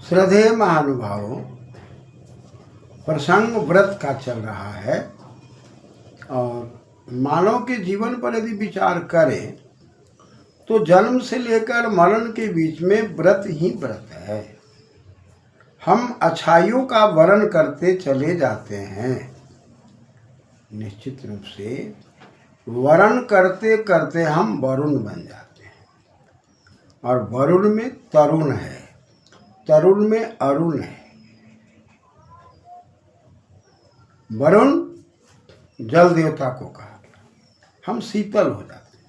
श्रद्धेय महानुभावों, प्रसंग व्रत का चल रहा है और मानव के जीवन पर यदि विचार करें तो जन्म से लेकर मरण के बीच में व्रत ही व्रत है। हम अच्छाइयों का वर्ण करते चले जाते हैं। निश्चित रूप से वर्ण करते करते हम वरुण बन जाते हैं और वरुण में तरुण है, तरुण में अरुण है। वरुण जल देवता को कहा गया, हम शीतल हो जाते हैं।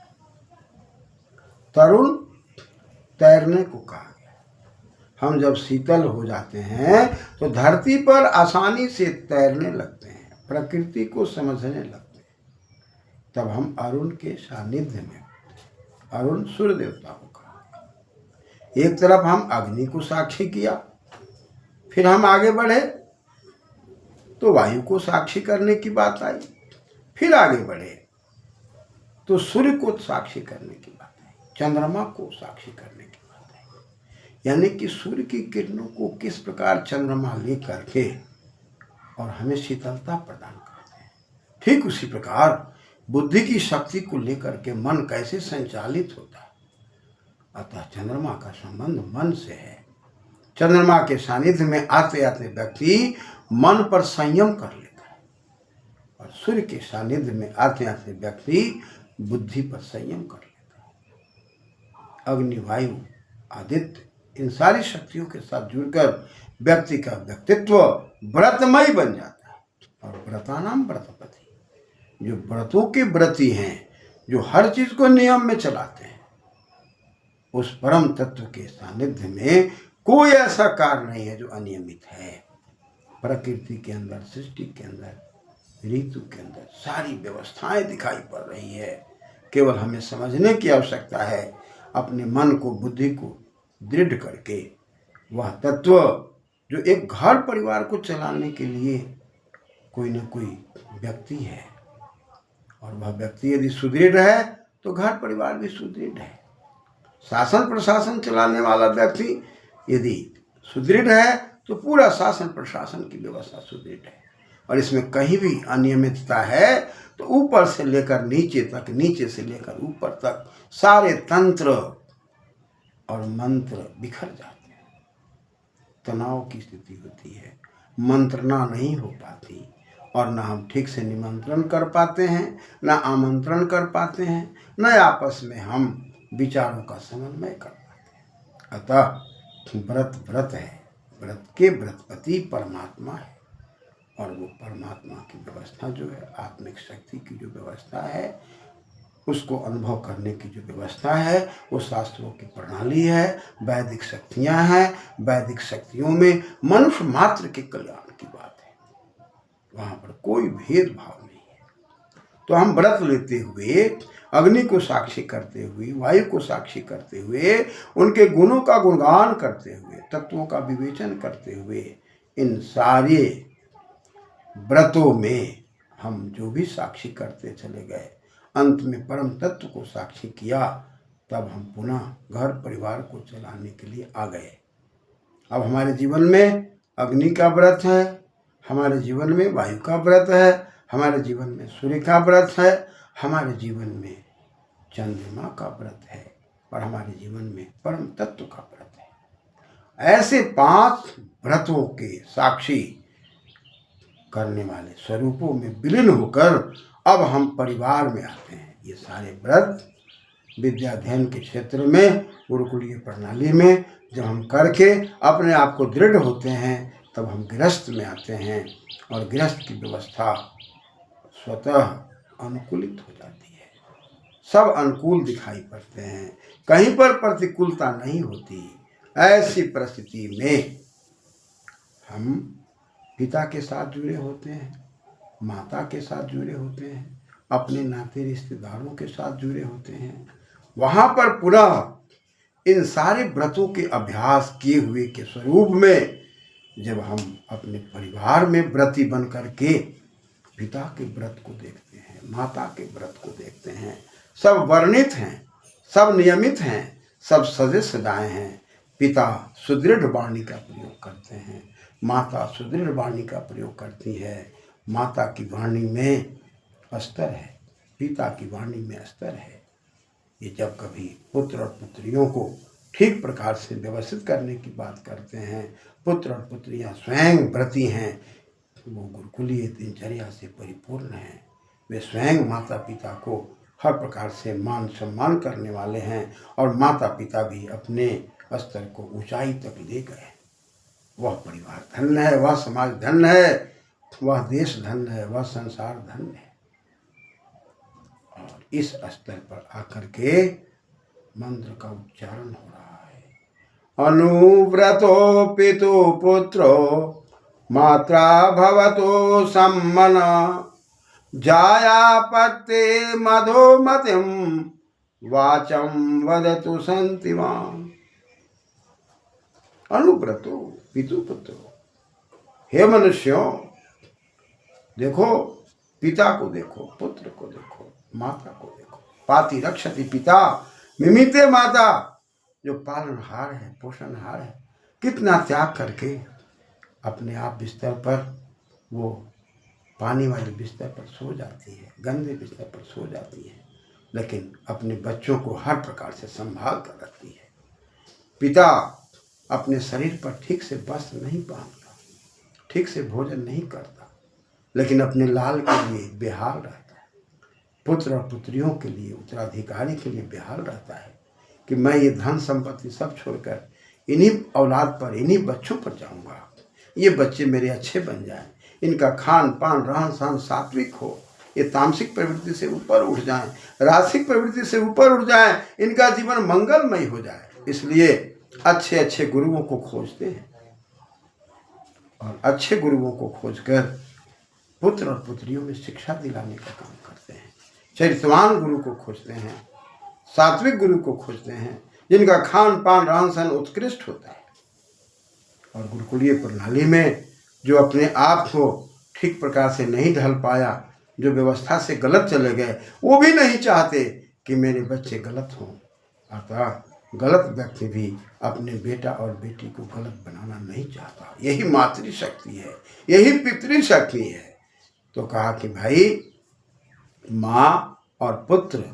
तरुण तैरने को कहा गया, हम जब शीतल हो जाते हैं तो धरती पर आसानी से तैरने लगते हैं, प्रकृति को समझने लगते हैं। तब हम अरुण के सानिध्य में, अरुण सूर्य देवता को कहा। एक तरफ हम अग्नि को साक्षी किया, फिर हम आगे बढ़े तो वायु को साक्षी करने की बात आई, फिर आगे बढ़े तो सूर्य को साक्षी करने की बात आई, चंद्रमा को साक्षी करने की बात आई। यानी कि सूर्य की किरणों को किस प्रकार चंद्रमा लेकर के और हमें शीतलता प्रदान करते हैं, ठीक उसी प्रकार बुद्धि की शक्ति को लेकर के मन कैसे संचालित होता है। अतः चंद्रमा का संबंध मन से है। चंद्रमा के सानिध्य में आते आते व्यक्ति मन पर संयम कर लेता है और सूर्य के सानिध्य में आते आते व्यक्ति बुद्धि पर संयम कर लेता है। अग्नि, वायु, आदित्य, इन सारी शक्तियों के साथ जुड़कर व्यक्ति का व्यक्तित्व व्रतमय बन जाता है। और व्रतानाम व्रतपति, जो व्रतों के व्रती हैं, जो हर चीज को नियम में चलाते हैं, उस परम तत्व के सानिध्य में कोई ऐसा कार्य नहीं है जो अनियमित है। प्रकृति के अंदर, सृष्टि के अंदर, ऋतु के अंदर सारी व्यवस्थाएं दिखाई पड़ रही है। केवल हमें समझने की आवश्यकता है, अपने मन को, बुद्धि को दृढ़ करके वह तत्व जो एक घर परिवार को चलाने के लिए कोई न कोई व्यक्ति है, और वह व्यक्ति यदि सुदृढ़ है तो घर परिवार भी सुदृढ़ है। शासन प्रशासन चलाने वाला व्यक्ति यदि सुदृढ़ है तो पूरा शासन प्रशासन की व्यवस्था सुदृढ़ है। और इसमें कहीं भी अनियमितता है तो ऊपर से लेकर नीचे तक, नीचे से लेकर ऊपर तक सारे तंत्र और मंत्र बिखर जाते हैं। तनाव की स्थिति होती है, मंत्रणा नहीं हो पाती और न हम ठीक से निमंत्रण कर पाते हैं, न आमंत्रण कर पाते हैं, न आपस में हम विचारों का समन्वय कर पाते हैं। अतः व्रत व्रत है, व्रत के व्रतपति परमात्मा है और वो परमात्मा की व्यवस्था जो है, आत्मिक शक्ति की जो व्यवस्था है, उसको अनुभव करने की जो व्यवस्था है, वो शास्त्रों की प्रणाली है, वैदिक शक्तियाँ हैं। वैदिक शक्तियों में मनुष्य मात्र के कल्याण की बात है, वहाँ पर कोई भेदभाव नहीं है। तो हम व्रत लेते हुए, अग्नि को साक्षी करते हुए, वायु को साक्षी करते हुए, उनके गुणों का गुणगान करते हुए, तत्वों का विवेचन करते हुए, इन सारे व्रतों में हम जो भी साक्षी करते चले गए, अंत में परम तत्व को साक्षी किया, तब हम पुनः घर परिवार को चलाने के लिए आ गए। अब हमारे जीवन में अग्नि का व्रत है, हमारे जीवन में वायु का व्रत है, हमारे जीवन में सूर्य का व्रत है, हमारे जीवन में चंद्रमा का व्रत है और हमारे जीवन में परम तत्व का व्रत है। ऐसे 5 व्रतों के साक्षी करने वाले स्वरूपों में विलीन होकर अब हम परिवार में आते हैं। ये सारे व्रत विद्या अध्ययन के क्षेत्र में, गुरुकुलीय प्रणाली में जब हम करके अपने आप को दृढ़ होते हैं, तब हम गृहस्थ में आते हैं और गृहस्थ की व्यवस्था स्वतः अनुकूलित हो जाती है। सब अनुकूल दिखाई पड़ते हैं, कहीं पर प्रतिकूलता नहीं होती। ऐसी परिस्थिति में हम पिता के साथ जुड़े होते हैं, माता के साथ जुड़े होते हैं, अपने नाते रिश्तेदारों के साथ जुड़े होते हैं। वहाँ पर पुनः इन सारे व्रतों के अभ्यास किए हुए के स्वरूप में जब हम अपने परिवार में व्रती बन करके पिता के व्रत को देखते हैं, माता के व्रत को देखते हैं, सब वर्णित हैं, सब नियमित हैं, सब सजे सजाए हैं, पिता सुदृढ़ वाणी का प्रयोग करते हैं, माता सुदृढ़ वाणी का प्रयोग करती है। माता की वाणी में अस्तर है, पिता की वाणी में अस्तर है। ये जब कभी पुत्र और पुत्रियों को ठीक प्रकार से व्यवस्थित करने की बात करते हैं, पुत्र और पुत्रियां स्वयं व्रती हैं, वो गुरुकुलीय दिनचर्या से परिपूर्ण हैं। वे स्वयं माता पिता को हर प्रकार से मान सम्मान करने वाले हैं और माता पिता भी अपने स्तर को ऊंचाई तक ले गए। वह परिवार धन्य है, वह समाज धन्य है, वह देश धन्य है, वह संसार धन्य है। और इस स्तर पर आकर के मंत्र का उच्चारण हो रहा है। अनुव्रतो पितु पुत्रो मात्रा भवतो सम्मन जायापत्ते मधुमतिं वाचं वदतु संतिमाम्। अनुव्रतो पितु पुत्रो, हे मनुष्यों, देखो पिता को देखो, पुत्र को देखो, माता को देखो। पाति रक्षति पिता मिमिते माता, जो पालनहार है, पोषणहार है, कितना त्याग करके अपने आप बिस्तर पर, वो पानी वाले बिस्तर पर सो जाती है, गंदे बिस्तर पर सो जाती है, लेकिन अपने बच्चों को हर प्रकार से संभाल कर रखती है। पिता अपने शरीर पर ठीक से वस्त्र नहीं पहनता, ठीक से भोजन नहीं करता, लेकिन अपने लाल के लिए बेहाल रहता है। पुत्र और पुत्रियों के लिए, उत्तराधिकारी के लिए बेहाल रहता है कि मैं ये धन संपत्ति सब छोड़कर इन्हीं औलाद पर, इन्हीं बच्चों पर जाऊंगा। ये बच्चे मेरे अच्छे बन जाएं, इनका खान पान रहन सहन सात्विक हो, ये तामसिक प्रवृत्ति से ऊपर उठ जाएं, रासिक प्रवृत्ति से ऊपर उठ जाएं, इनका जीवन मंगलमय हो जाए। इसलिए अच्छे अच्छे गुरुओं को खोजते हैं और अच्छे गुरुओं को खोजकर पुत्र और पुत्रियों में शिक्षा दिलाने का काम करते हैं। चरित्रवान गुरु को खोजते हैं, सात्विक गुरु को खोजते हैं, जिनका खान पान रहन सहन उत्कृष्ट होता है। और गुरुकुलीय प्रणाली में जो अपने आप को ठीक प्रकार से नहीं ढल पाया, जो व्यवस्था से गलत चले गए, वो भी नहीं चाहते कि मेरे बच्चे गलत हों। अतः गलत व्यक्ति भी अपने बेटा और बेटी को गलत बनाना नहीं चाहता। यही मातृशक्ति है, यही पितृशक्ति है। तो कहा कि भाई, माँ और पुत्र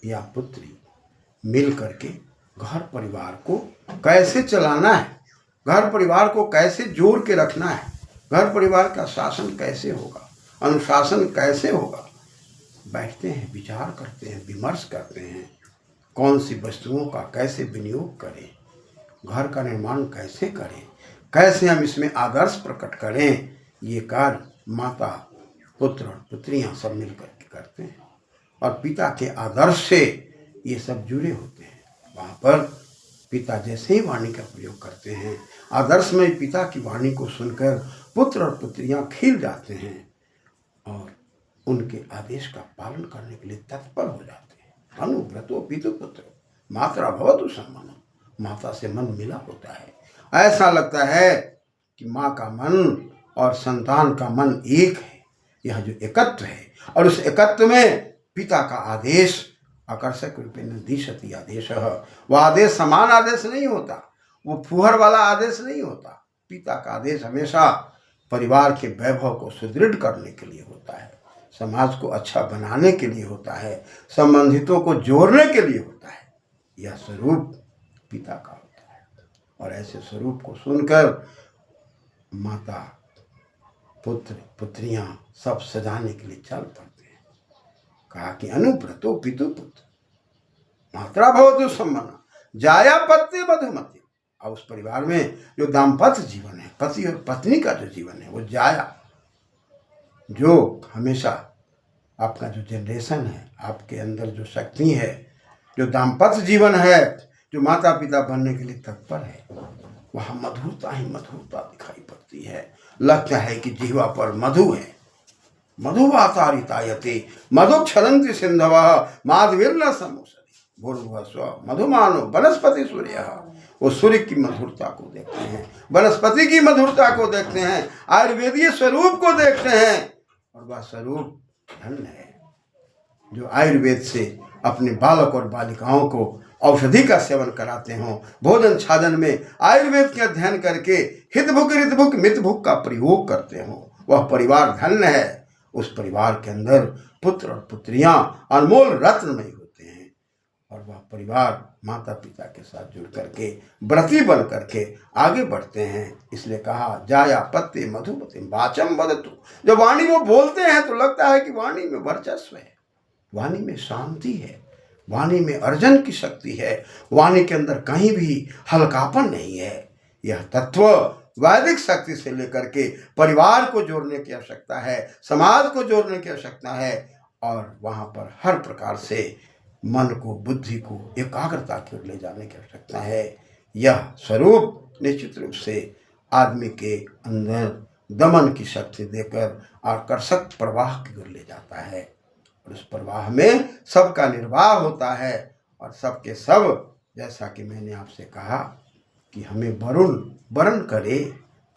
या पुत्री मिल करके घर परिवार को कैसे चलाना है, घर परिवार को कैसे जोड़ के रखना है, घर परिवार का शासन कैसे होगा, अनुशासन कैसे होगा। बैठते हैं, विचार करते हैं, विमर्श करते हैं, कौन सी वस्तुओं का कैसे विनियोग करें, घर का निर्माण कैसे करें, कैसे हम इसमें आदर्श प्रकट करें। ये कार्य माता, पुत्र और पुत्रियां सब मिलकर के करते हैं और पिता के आदर्श से ये सब जुड़े होते हैं। वहाँ पर पिता जैसे ही वाणी का प्रयोग करते हैं, आदर्श में पिता की वाणी को सुनकर पुत्र और पुत्रियां खिल जाते हैं और उनके आदेश का पालन करने के लिए तत्पर हो जाते हैं। अनुव्रतो पितु पुत्र मात्रा भवतु सम्मनः, माता से मन मिला होता है। ऐसा लगता है कि माँ का मन और संतान का मन एक है। यह जो एकत्व है, और उस एकत्व में पिता का आदेश आकर्षक रूपेण दिशति आदेश, वह आदेश समान आदेश नहीं होता, वो फुहर वाला आदेश नहीं होता। पिता का आदेश हमेशा परिवार के वैभव को सुदृढ़ करने के लिए होता है, समाज को अच्छा बनाने के लिए होता है, संबंधितों को जोड़ने के लिए होता है। यह स्वरूप पिता का होता है। और ऐसे स्वरूप को सुनकर माता, पुत्र, पुत्रियां सब सजाने के लिए चल पड़ते हैं। कहा कि अनुव्रतो पितु पुत्र मात्रा भवतु सम्मनः जायापत्ते मधुमति। और उस परिवार में जो दाम्पत्य जीवन है, पति और पत्नी का जो जीवन है, वो जाया, जो हमेशा आपका जो जनरेशन है, आपके अंदर जो शक्ति है, जो दाम्पत्य जीवन है, जो माता पिता बनने के लिए तत्पर है, वहाँ मधुरता ही मधुरता दिखाई पड़ती है। लगता है कि जिह्वा पर मधु है। मधुवातारितायते मधुक्षरन्ति सिन्धवः माधवीर्न समोसति भूर्भुवस्व मधुमानो वनस्पति सूर्यः। वो सूर्य की मधुरता को देखते हैं, वनस्पति की मधुरता को देखते हैं, आयुर्वेदीय स्वरूप को देखते हैं। और वह स्वरूप धन्य है जो आयुर्वेद से अपने बालक और बालिकाओं को औषधि का सेवन कराते हों, भोजन छाजन में आयुर्वेद के अध्ययन करके हितभुक रितभुक मितभुक का प्रयोग करते हों, वह परिवार धन्य है। उस परिवार के अंदर पुत्र और पुत्रियां अनमोल रत्नमय होते हैं और वह परिवार माता पिता के साथ जुड़ करके व्रती बन करके आगे बढ़ते हैं। इसलिए कहा जाया पत्ते मधुमति वाचम वदतु। जब वाणी वो बोलते हैं तो लगता है कि वाणी में वर्चस्व है, वाणी में शांति है, वाणी में अर्जन की शक्ति है, वाणी के अंदर कहीं भी हल्कापन नहीं है। यह तत्व वैदिक शक्ति से लेकर के परिवार को जोड़ने की आवश्यकता है, समाज को जोड़ने की आवश्यकता है और वहाँ पर हर प्रकार से मन को, बुद्धि को एकाग्रता की ओर ले जाने की आवश्यकता है। यह स्वरूप निश्चित रूप से आदमी के अंदर दमन की शक्ति देकर आकर्षक प्रवाह की ओर ले जाता है और उस प्रवाह में सबका निर्वाह होता है और सबके सब, जैसा कि मैंने आपसे कहा कि हमें वरुण वरण करे,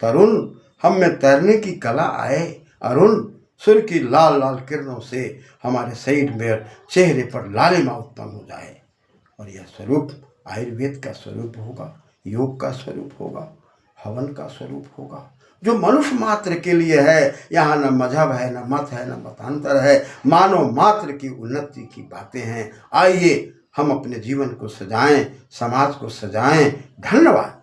तरुण हम में तैरने की कला आए, अरुण सूर्य की लाल लाल किरणों से हमारे शरीर में, चेहरे पर लालिमा उत्पन्न हो जाए और यह स्वरूप आयुर्वेद का स्वरूप होगा, योग का स्वरूप होगा, हवन का स्वरूप होगा, जो मनुष्य मात्र के लिए है। यहाँ न मजहब है, न मत है, न मतांतर है, मानव मात्र की उन्नति की बातें हैं। आइए हम अपने जीवन को सजाएं, समाज को सजाएं। धन्यवाद।